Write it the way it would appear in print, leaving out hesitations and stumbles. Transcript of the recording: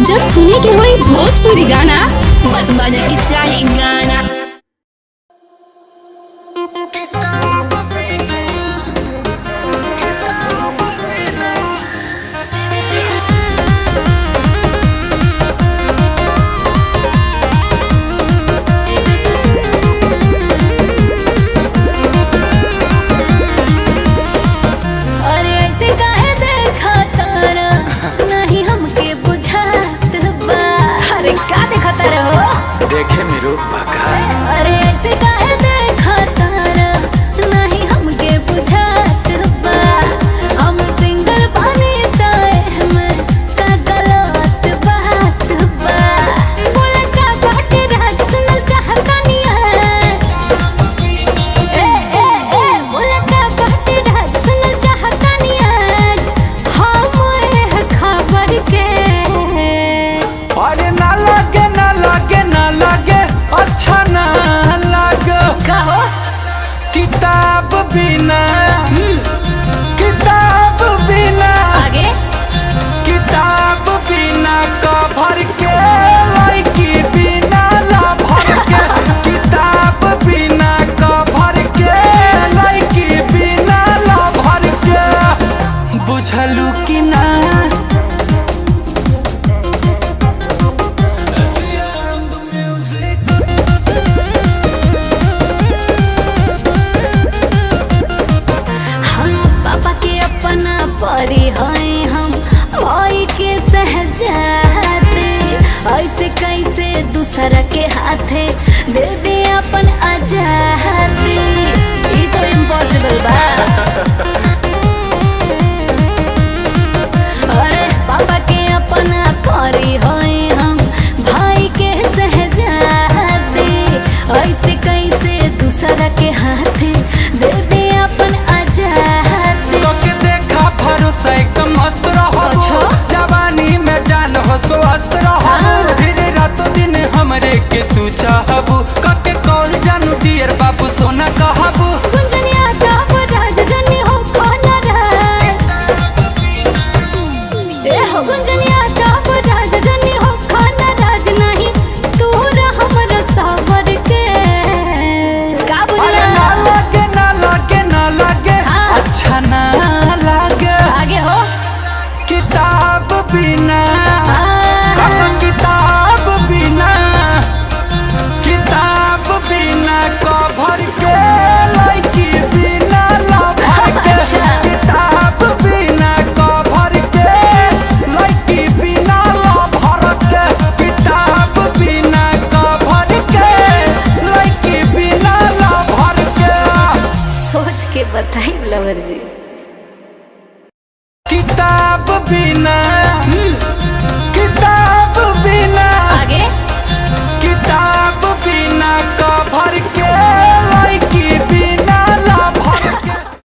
जब सुने के होई भोजपुरी गाना, बस बजे के चाही गाना। देखे मेरू भगा अरे ऐसे काहे देखा तारा नहीं हमके बुझात बा हम सिंगल पानी ताए में का गलत बात बा बोला का बाटे राज सुनल चाहता निया ए बोला का बाटे राज सुनल चाहता निया हम खबर के अरे ना लगे ना लगे ना लगे अच्छा ना लगे कहो किताब बिना आगे किताब बिना कवर के लड़की बिना लभर के किताब बिना कवर के लड़की बिना लभर के बुझलू कि ना परी हैं हम भाई के सहजादे ऐसे कैसे दूसरा के हाथे दे दे अपन आजादी ये तो इम्पॉसिबल बा अरे पापा के अपना परी हैं हम भाई के सहजादे ऐसे कैसे दूसरा के हाथे दे दे अपन आजादी भरोसा एकदम मस्त रहो जवानी में जान हो स्वस्थ रहो फिर रातों दिन हमरे के तू चाहबू कके कॉल जानू डियर बाबू सोना कहबू गुंजनिया टाप राज जनी हो खाना राज ए हो गुंजनिया टाप राज जनी हो खाना राज नहीं तू हमरा सावर के का बुझला ना लगे ना लगे ना लगे अच्छा ना लगे आगे हो किताब बिना किताब बिना किताब बिना कवर के लड़की बिना लभर के किताब बिना कवर के लड़की बिना लभर के किताब बिना कवर के लड़की बिना लभर के सोच के बताई लवर जी किताब बिना